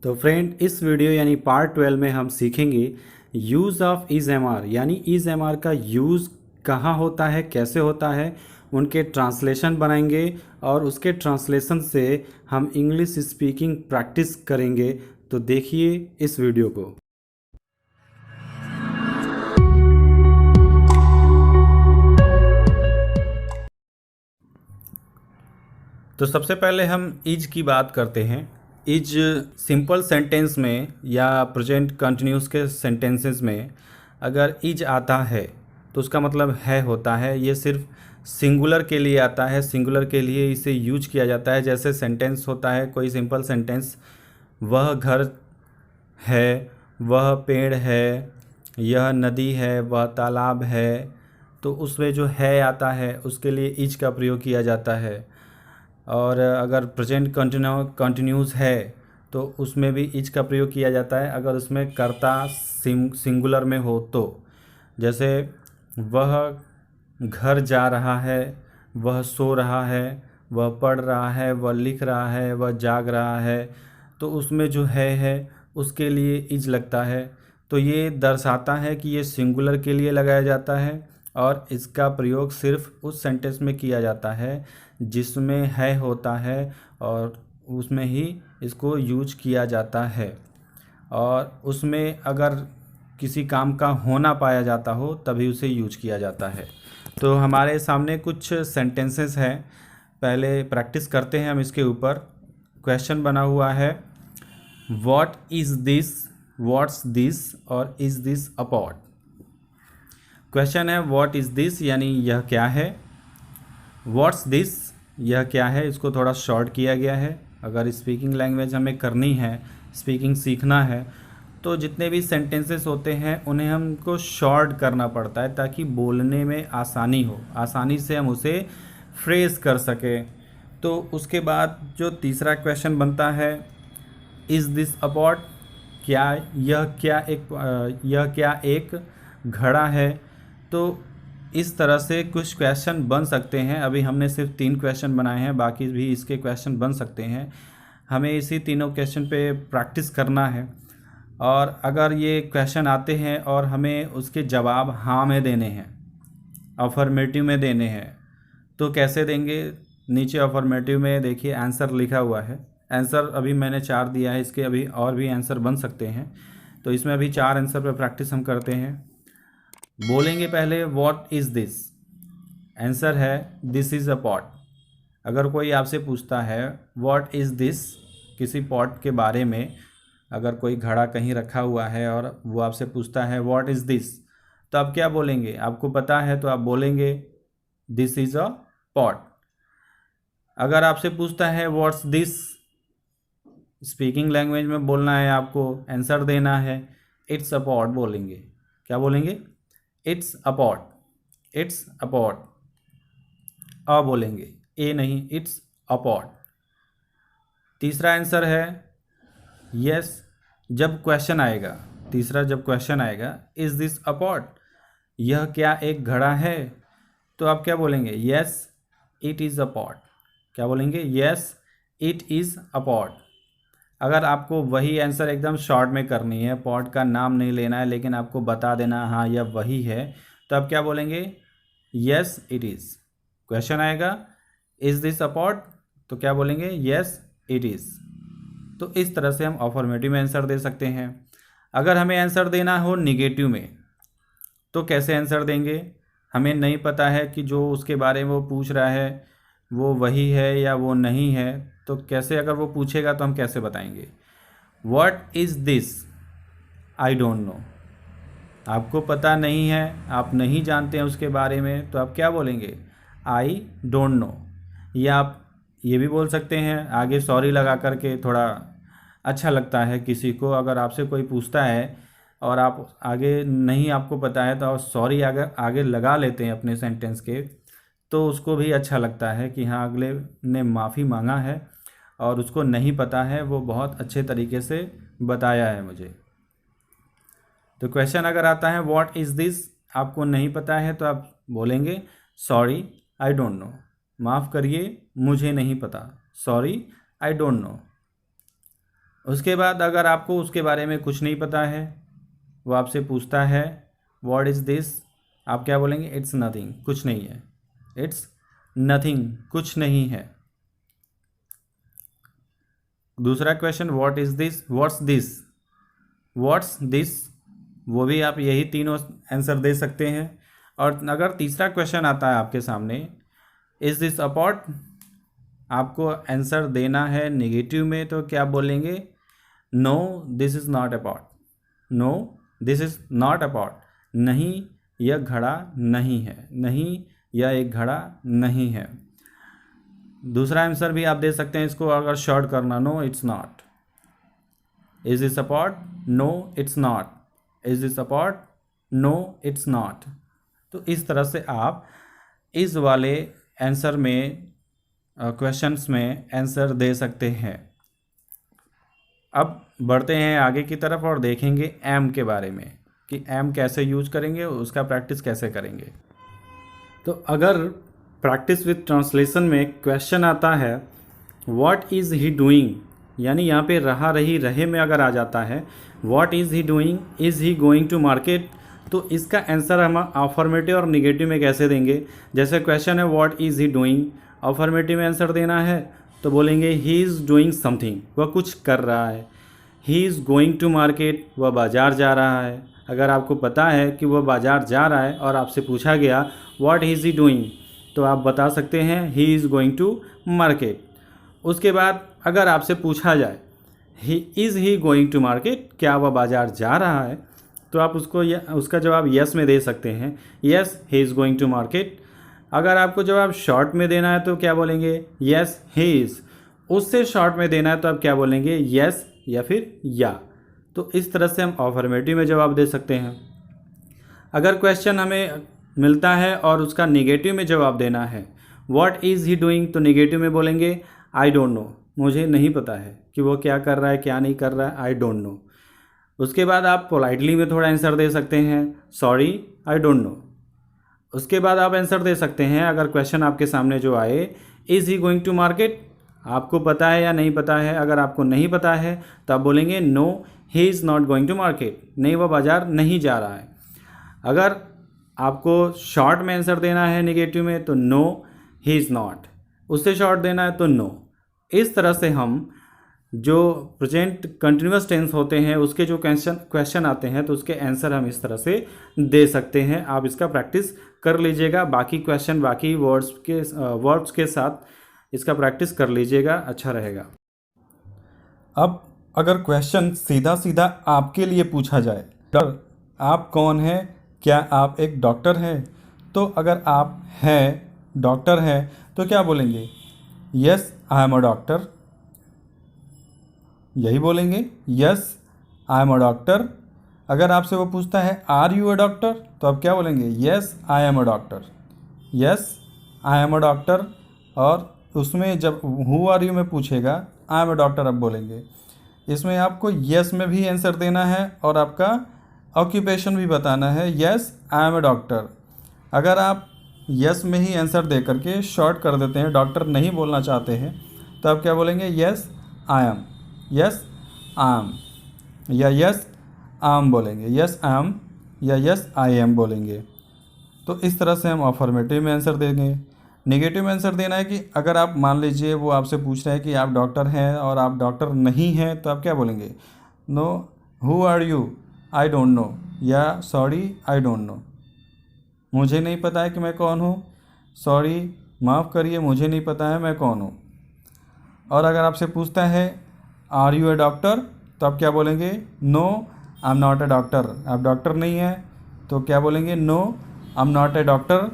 तो फ्रेंड, इस वीडियो यानी पार्ट 12 में हम सीखेंगे use of is am are, यानी इज़ एम आर का यूज़ कहाँ होता है, कैसे होता है, उनके ट्रांसलेशन बनाएंगे और उसके ट्रांसलेशन से हम इंग्लिश स्पीकिंग प्रैक्टिस करेंगे। तो देखिए इस वीडियो को। तो सबसे पहले हम इज की बात करते हैं। इज सिंपल सेंटेंस में या प्रेजेंट कंटिन्यूस के सेंटेंसेस में अगर इज आता है तो उसका मतलब है होता है। ये सिर्फ सिंगुलर के लिए आता है, सिंगुलर के लिए इसे यूज किया जाता है। जैसे सेंटेंस होता है कोई सिंपल सेंटेंस, वह घर है, वह पेड़ है, यह नदी है, वह तालाब है, तो उसमें जो है आता है उसके लिए इज का प्रयोग किया जाता है। और अगर प्रेजेंट कंटिन्यूस है तो उसमें भी इज का प्रयोग किया जाता है अगर उसमें कर्ता सिंगुलर में हो तो। जैसे वह घर जा रहा है, वह सो रहा है, वह पढ़ रहा है, वह लिख रहा है, वह जाग रहा है, तो उसमें जो है उसके लिए इज लगता है। तो ये दर्शाता है कि ये सिंगुलर के लिए लगाया जाता है और इसका प्रयोग सिर्फ उस सेंटेंस में किया जाता है जिसमें है होता है और उसमें ही इसको यूज किया जाता है। और उसमें अगर किसी काम का होना पाया जाता हो तभी उसे यूज किया जाता है। तो हमारे सामने कुछ सेंटेंसेस हैं, पहले प्रैक्टिस करते हैं हम इसके ऊपर। क्वेश्चन बना हुआ है, what is this, what's this और is this a pot. Question है व्हाट इज़ दिस यानी यह क्या है, व्हाट्स दिस यह क्या है, इसको थोड़ा शॉर्ट किया गया है। अगर स्पीकिंग लैंग्वेज हमें करनी है, स्पीकिंग सीखना है, तो जितने भी सेंटेंसेस होते हैं उन्हें हमको शॉर्ट करना पड़ता है ताकि बोलने में आसानी हो, आसानी से हम उसे फ्रेज कर सकें। तो उसके बाद जो तीसरा क्वेश्चन बनता है, इज़ दिस अ पॉट, क्या यह क्या एक घड़ा है। तो इस तरह से कुछ क्वेश्चन बन सकते हैं। अभी हमने सिर्फ 3 क्वेश्चन बनाए हैं, बाकी भी इसके क्वेश्चन बन सकते हैं। हमें इसी तीनों क्वेश्चन पे प्रैक्टिस करना है और अगर ये क्वेश्चन आते हैं और हमें उसके जवाब हाँ में देने हैं, अफर्मेटिव में देने हैं, तो कैसे देंगे। नीचे अफर्मेटिव में देखिए आंसर लिखा हुआ है। आंसर अभी मैंने 4 दिया है, इसके अभी और भी आंसर बन सकते हैं। तो इसमें अभी 4 आंसर पर प्रैक्टिस हम करते हैं। बोलेंगे पहले व्हाट इज़ दिस, आंसर है दिस इज़ अ पॉट। अगर कोई आपसे पूछता है व्हाट इज़ दिस, किसी पॉट के बारे में, अगर कोई घड़ा कहीं रखा हुआ है और वो आपसे पूछता है व्हाट इज़ दिस, तो आप क्या बोलेंगे। आपको पता है तो आप बोलेंगे दिस इज़ अ पॉट। अगर आपसे पूछता है व्हाट्स दिस, स्पीकिंग लैंग्वेज में बोलना है, आपको आंसर देना है, इट्स अ पॉट बोलेंगे। क्या बोलेंगे, it's a pot, it's a pot. A बोलेंगे, ए नहीं, इट्स अ पॉट। तीसरा आंसर है यस, जब क्वेश्चन आएगा, तीसरा जब क्वेश्चन आएगा इज़ दिस अ पॉट, यह क्या एक घड़ा है, तो आप क्या बोलेंगे, yes it is a pot. क्या बोलेंगे, yes it is a pot. अगर आपको वही आंसर एकदम शॉर्ट में करनी है, पॉट का नाम नहीं लेना है लेकिन आपको बता देना हाँ यह वही है, तो आप क्या बोलेंगे, यस इट इज़। क्वेश्चन आएगा इज़ दिस अ पॉट, तो क्या बोलेंगे, यस इट इज़। तो इस तरह से हम अफर्मेटिव में आंसर दे सकते हैं। अगर हमें आंसर देना हो निगेटिव में तो कैसे आंसर देंगे। हमें नहीं पता है कि जो उसके बारे में वो पूछ रहा है वो वही है या वो नहीं है, तो कैसे, अगर वो पूछेगा तो हम कैसे बताएंगे। What is this, I don't no. आपको पता नहीं है, आप नहीं जानते हैं उसके बारे में, तो आप क्या बोलेंगे, आई डोंट नो। या आप ये भी बोल सकते हैं आगे सॉरी लगा करके, थोड़ा अच्छा लगता है किसी को। अगर आपसे कोई पूछता है और आप आगे नहीं आपको पता है तो आप सॉरी आगे आगे लगा लेते हैं अपने सेंटेंस के, तो उसको भी अच्छा लगता है कि हाँ अगले ने माफ़ी मांगा है और उसको नहीं पता है, वो बहुत अच्छे तरीके से बताया है मुझे। तो क्वेश्चन अगर आता है व्हाट इज़ दिस, आपको नहीं पता है, तो आप बोलेंगे सॉरी आई डोंट नो, माफ़ करिए मुझे नहीं पता, सॉरी आई डोंट नो। उसके बाद अगर आपको उसके बारे में कुछ नहीं पता है, वो आपसे पूछता है व्हाट इज़ दिस, आप क्या बोलेंगे? इट्स नथिंग, कुछ नहीं है। इट्स नथिंग, कुछ नहीं है। दूसरा question what is this, what's this, what's this, वो भी आप यही तीनों आंसर दे सकते हैं। और अगर तीसरा क्वेश्चन आता है आपके सामने, इज़ दिस अ पॉट, आपको आंसर देना है नेगेटिव में, तो क्या बोलेंगे? No this is not a pot, no this is not a pot, नहीं यह घड़ा नहीं है, नहीं यह एक घड़ा नहीं है। दूसरा आंसर भी आप दे सकते हैं इसको अगर शॉर्ट करना, no it's not. Is this a pot? No it's not. Is this a pot? No it's not. तो इस तरह से आप इस वाले आंसर में क्वेश्चंस में आंसर दे सकते हैं। अब बढ़ते हैं आगे की तरफ और देखेंगे एम के बारे में कि एम कैसे यूज करेंगे, उसका प्रैक्टिस कैसे करेंगे। तो अगर प्रैक्टिस विथ ट्रांसलेशन में क्वेश्चन आता है व्हाट इज़ ही डूइंग, यानी यहाँ पे रहा रही रहे में अगर आ जाता है what is he doing, is he going to market, तो इसका आंसर हम अफर्मेटिव और निगेटिव में कैसे देंगे? जैसे क्वेश्चन है what is he doing, affirmative में आंसर देना है तो बोलेंगे ही इज़ डूइंग समथिंग, वह कुछ कर रहा है। He is going to market, वह बाज़ार जा रहा है। अगर आपको पता है कि वह बाज़ार जा रहा है और आपसे पूछा गया व्हाट इज़ ही डूइंग, तो आप बता सकते हैं he is going to market. उसके बाद अगर आपसे पूछा जाए is he going to market, क्या वह बाज़ार जा रहा है, तो आप उसका जवाब यस में दे सकते हैं, yes he is going to market. अगर आपको जवाब शॉर्ट में देना है तो क्या बोलेंगे? Yes he is. उससे शॉर्ट में देना है तो आप क्या बोलेंगे? यस या फिर या। तो इस तरह से हम अफर्मेटिव में जवाब दे सकते हैं। अगर क्वेश्चन हमें मिलता है और उसका नेगेटिव में जवाब देना है व्हाट इज़ ही डूइंग, तो नेगेटिव में बोलेंगे आई डोंट नो, मुझे नहीं पता है कि वो क्या कर रहा है क्या नहीं कर रहा है, आई डोंट नो। उसके बाद आप पोलाइटली में थोड़ा आंसर दे सकते हैं, सॉरी आई डोंट नो। उसके बाद आप आंसर दे सकते हैं अगर क्वेश्चन आपके सामने जो आए is he going to market, आपको पता है या नहीं पता है। अगर आपको नहीं पता है तो आप बोलेंगे no he is not going to market, नहीं वह बाज़ार नहीं जा रहा है। अगर आपको शॉर्ट में आंसर देना है नेगेटिव में तो नो ही इज़ नॉट, उससे शॉर्ट देना है तो नो। इस तरह से हम जो प्रेजेंट कंटिन्यूअस टेंस होते हैं उसके जो क्वेश्चन आते हैं तो उसके आंसर हम इस तरह से दे सकते हैं। आप इसका प्रैक्टिस कर लीजिएगा, बाकी क्वेश्चन बाकी वर्ड्स के साथ इसका प्रैक्टिस कर लीजिएगा, अच्छा रहेगा। अब अगर क्वेश्चन सीधा सीधा आपके लिए पूछा जाए, आप कौन हैं, क्या आप एक डॉक्टर हैं? तो अगर आप हैं डॉक्टर हैं तो क्या बोलेंगे? Yes I am a doctor, यही बोलेंगे yes I am a doctor. अगर आपसे वो पूछता है आर यू अ डॉक्टर, तो आप क्या बोलेंगे? Yes I am a doctor, yes I am a doctor. और उसमें जब हु आर यू में पूछेगा आई एम अ डॉक्टर अब बोलेंगे। इसमें आपको यस में भी आंसर देना है और आपका ऑक्यूपेशन भी बताना है, yes I am a doctor. अगर आप यस में ही आंसर दे करके शॉर्ट कर देते हैं, डॉक्टर नहीं बोलना चाहते हैं, तो आप क्या बोलेंगे? Yes I M, yes I M, या यस आई एम बोलेंगे, यस आई एम या यस आई एम बोलेंगे। तो इस तरह से हम अफर्मेटिव में आंसर देंगे। नेगेटिव में आंसर देना है कि अगर आप मान लीजिए वो आपसे पूछ रहे हैं कि आप डॉक्टर हैं और आप डॉक्टर नहीं हैं, तो आप क्या बोलेंगे? No who are you, I don't know, या सॉरी आई डोंट नो, मुझे नहीं पता है कि मैं कौन हूँ, सॉरी माफ़ करिए मुझे नहीं पता है मैं कौन हूँ। और अगर आपसे पूछता है आर यू ए डॉक्टर, तो आप क्या बोलेंगे? No I am not a doctor, आप डॉक्टर नहीं हैं तो क्या बोलेंगे? No I am not a doctor.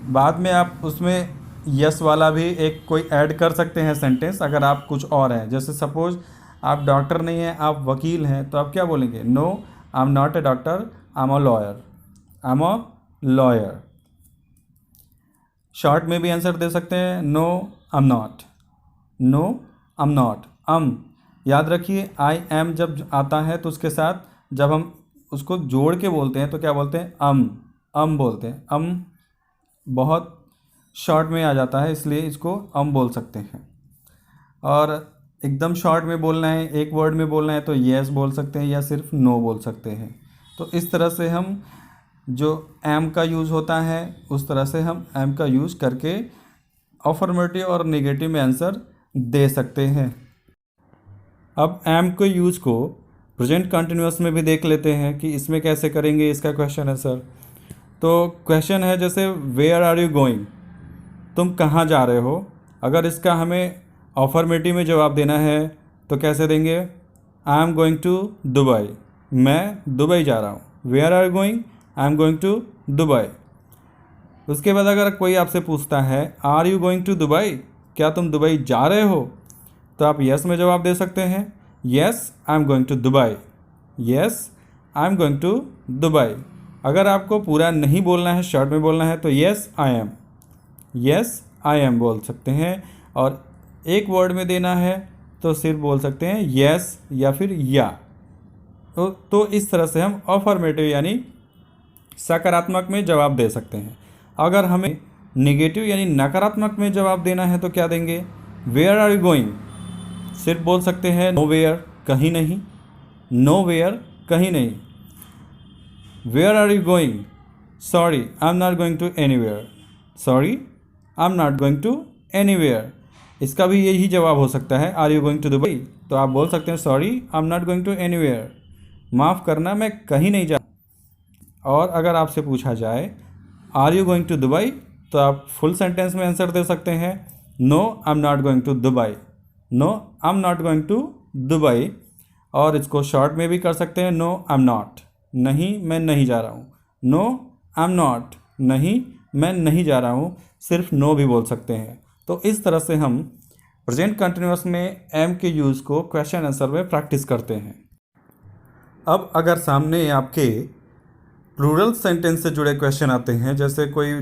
बाद में आप उसमें यस वाला भी एक कोई ऐड कर सकते हैं सेंटेंस, अगर आप कुछ और हैं। जैसे सपोज आप डॉक्टर नहीं हैं, आप वकील हैं, तो आप क्या बोलेंगे? No I am not a doctor, I am a lawyer, I am a lawyer. Short में भी आंसर दे सकते हैं, no I am not, no I am not. याद रखिए आई एम जब आता है तो उसके साथ जब हम उसको जोड़ के बोलते हैं तो क्या बोलते हैं? बोलते हैं। बहुत शॉर्ट में आ जाता है इसलिए इसको बोल सकते हैं। और एकदम शॉर्ट में बोलना है, एक वर्ड में बोलना है तो येस बोल सकते हैं या सिर्फ नो बोल सकते हैं। तो इस तरह से हम जो एम का यूज़ होता है उस तरह से हम एम का यूज़ करके अफर्मेटिव और नेगेटिव में आंसर दे सकते हैं। अब एम के यूज़ को प्रेजेंट कंटिन्यूअस में भी देख लेते हैं कि इसमें कैसे करेंगे इसका क्वेश्चन आंसर। तो क्वेश्चन है जैसे वेयर आर यू गोइंग, तुम कहाँ जा रहे हो। अगर इसका हमें अफर्मेटिव में जवाब देना है तो कैसे देंगे, I am going to Dubai, मैं दुबई जा रहा हूँ। Where are you going, I am going to Dubai. उसके बाद अगर कोई आपसे पूछता है are you going to Dubai, क्या तुम दुबई जा रहे हो, तो आप यस में जवाब दे सकते हैं, yes I am going to Dubai, yes I am going to Dubai. अगर आपको पूरा नहीं बोलना है, शॉर्ट में बोलना है तो yes I M, yes I M बोल सकते हैं। और एक वर्ड में देना है तो सिर्फ बोल सकते हैं यस या फिर या। तो इस तरह से हम अफर्मेटिव यानी सकारात्मक में जवाब दे सकते हैं। अगर हमें नेगेटिव यानी नकारात्मक में जवाब देना है तो क्या देंगे, वेयर आर यू गोइंग, सिर्फ बोल सकते हैं नो वेयर, कहीं नहीं, नो वेयर, कहीं नहीं। Where are you going, sorry I am not going to anywhere, sorry I am not going to anywhere. इसका भी यही जवाब हो सकता है, are you going to Dubai, तो आप बोल सकते हैं sorry I am not going to anywhere, माफ़ करना मैं कहीं नहीं जा। और अगर आपसे पूछा जाए are you going to Dubai, तो आप फुल सेंटेंस में आंसर दे सकते हैं, no I am not going to Dubai, no I am not going to Dubai. और इसको शॉर्ट में भी कर सकते हैं, नो आई एम नॉट, नहीं मैं नहीं जा रहा हूँ, नो आई एम नॉट, नहीं मैं नहीं जा रहा हूँ, सिर्फ नो भी बोल सकते हैं। तो इस तरह से हम प्रेजेंट कंटिन्यूअस में एम के यूज़ को क्वेश्चन आंसर में प्रैक्टिस करते हैं। अब अगर सामने आपके प्लूरल सेंटेंस से जुड़े क्वेश्चन आते हैं, जैसे कोई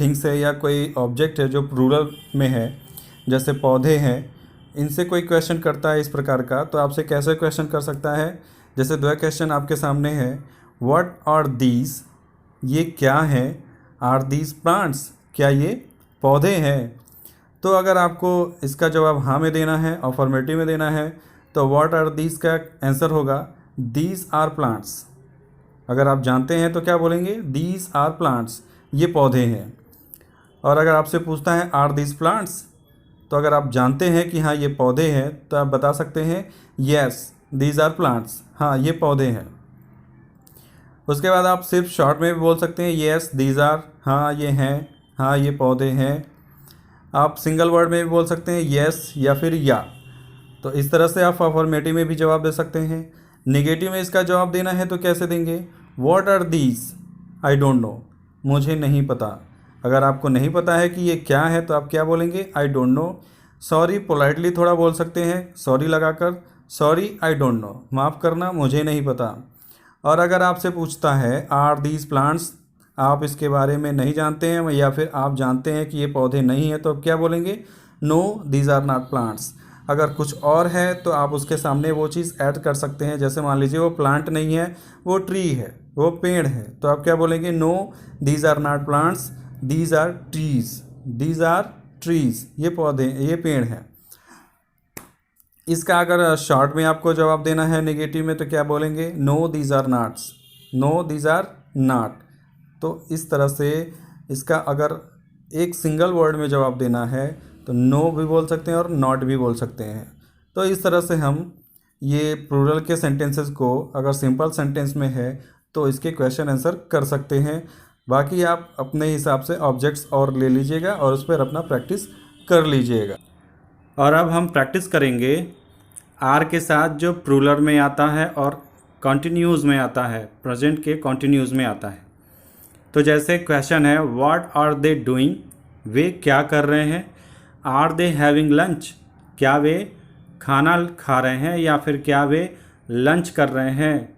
थिंग्स है या कोई ऑब्जेक्ट है जो प्लूरल में है, जैसे पौधे हैं, इनसे कोई क्वेश्चन करता है इस प्रकार का, तो आपसे कैसे क्वेश्चन कर सकता है। जैसे दो क्वेश्चन आपके सामने है, व्हाट आर दीज, ये क्या है, आर दीज प्लांट्स, क्या ये पौधे हैं। तो अगर आपको इसका जवाब हाँ में देना है, अफर्मेटिव में देना है, तो व्हाट आर दीज का आंसर होगा दीज आर प्लांट्स। अगर आप जानते हैं तो क्या बोलेंगे, दीज आर प्लांट्स, ये पौधे हैं। और अगर आपसे पूछता है आर दीज प्लांट्स, तो अगर आप जानते हैं कि हाँ ये पौधे हैं, तो आप बता सकते हैं येस दीज आर प्लांट्स, हाँ ये पौधे हैं। उसके बाद आप सिर्फ शॉर्ट में भी बोल सकते हैं येस दीज आर, हाँ ये हैं, हाँ ये पौधे हैं। आप सिंगल वर्ड में भी बोल सकते हैं येस या फिर या। तो इस तरह से आप अफर्मेटिव में भी जवाब दे सकते हैं। नेगेटिव में इसका जवाब देना है तो कैसे देंगे, what are these, I don't know, मुझे नहीं पता। अगर आपको नहीं पता है कि ये क्या है तो आप क्या बोलेंगे, आई डोंट नो। सॉरी पोलाइटली थोड़ा बोल सकते हैं, सॉरी लगाकर, सॉरी आई डोंट नो, माफ़ करना मुझे नहीं पता। और अगर आपसे पूछता है आर दीज प्लांट्स, आप इसके बारे में नहीं जानते हैं या फिर आप जानते हैं कि ये पौधे नहीं हैं, तो आप क्या बोलेंगे, no these are not plants. अगर कुछ और है तो आप उसके सामने वो चीज़ ऐड कर सकते हैं। जैसे मान लीजिए वो प्लांट नहीं है, वो ट्री है, वो पेड़ है, तो आप क्या बोलेंगे, no these are not plants, these are trees, these are trees, ये पौधे, ये पेड़ हैं। इसका अगर शॉर्ट में आपको जवाब देना है नेगेटिव में, तो क्या बोलेंगे, no these are nuts, no these are not. तो इस तरह से इसका अगर एक सिंगल वर्ड में जवाब देना है तो नो भी बोल सकते हैं और नॉट भी बोल सकते हैं। तो इस तरह से हम ये प्लूरल के सेंटेंसेस को अगर सिंपल सेंटेंस में है तो इसके क्वेश्चन आंसर कर सकते हैं। बाकी आप अपने हिसाब से ऑब्जेक्ट्स और ले लीजिएगा और उस पर अपना प्रैक्टिस कर लीजिएगा। और अब हम प्रैक्टिस करेंगे आर के साथ जो प्लूरल में आता है और कॉन्टिन्यूज़ में आता है, प्रेजेंट के कॉन्टिन्यूज़ में आता है। तो जैसे क्वेश्चन है, व्हाट आर दे डूइंग, वे क्या कर रहे हैं। आर दे हैविंग लंच, क्या वे खाना खा रहे हैं या फिर क्या वे लंच कर रहे हैं।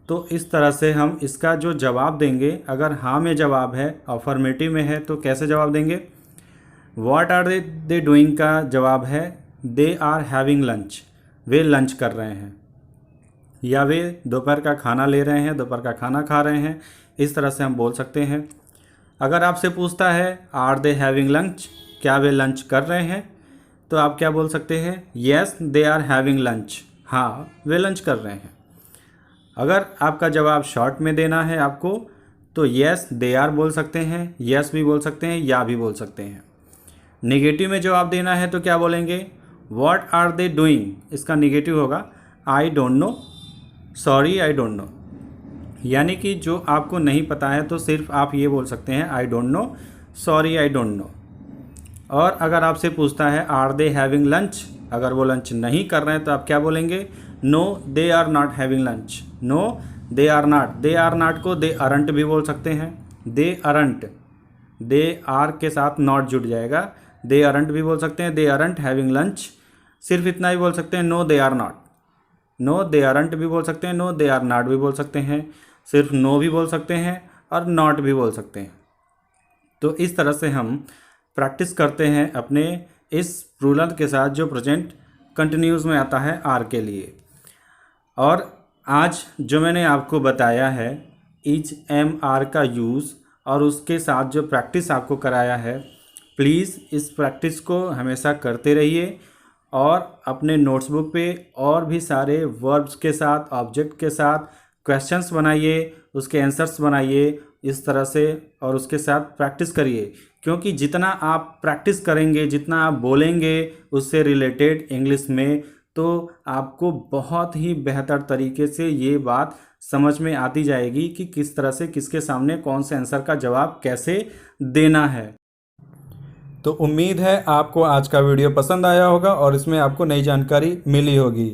तो इस तरह से हम इसका जो जवाब देंगे, अगर हाँ में जवाब है, अफर्मेटिव में है, तो कैसे जवाब देंगे, व्हाट आर दे डूइंग का जवाब है दे आर हैविंग लंच, वे लंच कर रहे हैं, या वे दोपहर का खाना ले रहे हैं, दोपहर का खाना खा रहे हैं। इस तरह से हम बोल सकते हैं। अगर आपसे पूछता है आर दे हैविंग लंच, क्या वे लंच कर रहे हैं, तो आप क्या बोल सकते हैं, yes they are having lunch, हाँ वे लंच कर रहे हैं। अगर आपका जवाब शॉर्ट में देना है आपको तो येस दे आर बोल सकते हैं, येस भी बोल सकते हैं, या भी बोल सकते हैं। नेगेटिव में जवाब देना है तो क्या बोलेंगे, व्हाट आर दे डूइंग, इसका नेगेटिव होगा आई don't no, sorry I don't no. यानी कि जो आपको नहीं पता है तो सिर्फ आप ये बोल सकते हैं आई don't no, sorry I don't no. और अगर आपसे पूछता है आर दे हैविंग लंच, अगर वो लंच नहीं कर रहे हैं तो आप क्या बोलेंगे, no they are not having lunch, no they are not. They are not को दे अरंट भी बोल सकते हैं, दे अरंट, दे आर के साथ नॉट जुड़ जाएगा, दे अरंट भी बोल सकते हैं, दे अरंट हैविंग लंच। सिर्फ इतना ही बोल सकते हैं, no they are not, no they aren't भी बोल सकते हैं, नो दे आर नॉट भी बोल सकते हैं, सिर्फ नो भी बोल सकते हैं और नॉट भी बोल सकते हैं। तो इस तरह से हम प्रैक्टिस करते हैं अपने इस प्लूरल के साथ जो प्रेजेंट कंटिन्यूस में आता है आर के लिए। और आज जो मैंने आपको बताया है इज एम आर का यूज़ और उसके साथ जो प्रैक्टिस आपको कराया है, प्लीज़ इस प्रैक्टिस को हमेशा करते रहिए और अपने नोट्सबुक पे और भी सारे वर्ब्स के साथ, ऑब्जेक्ट के साथ क्वेश्चंस बनाइए, उसके आंसर्स बनाइए इस तरह से और उसके साथ प्रैक्टिस करिए। क्योंकि जितना आप प्रैक्टिस करेंगे, जितना आप बोलेंगे उससे रिलेटेड इंग्लिश में, तो आपको बहुत ही बेहतर तरीके से ये बात समझ में आती जाएगी कि किस तरह से किसके सामने कौन से आंसर का जवाब कैसे देना है। तो उम्मीद है आपको आज का वीडियो पसंद आया होगा और इसमें आपको नई जानकारी मिली होगी।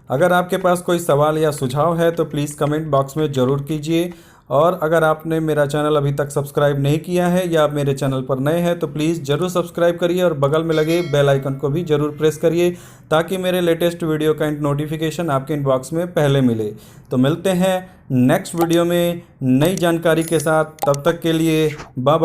अगर आपके पास कोई सवाल या सुझाव है तो प्लीज़ कमेंट बॉक्स में ज़रूर कीजिए। और अगर आपने मेरा चैनल अभी तक सब्सक्राइब नहीं किया है या आप मेरे चैनल पर नए हैं तो प्लीज़ ज़रूर सब्सक्राइब करिए और बगल में लगे बेल आइकन को भी ज़रूर प्रेस करिए ताकि मेरे लेटेस्ट वीडियो का नोटिफिकेशन आपके इनबॉक्स में पहले मिले। तो मिलते हैं नेक्स्ट वीडियो में नई जानकारी के साथ, तब तक के लिए बाय बाय।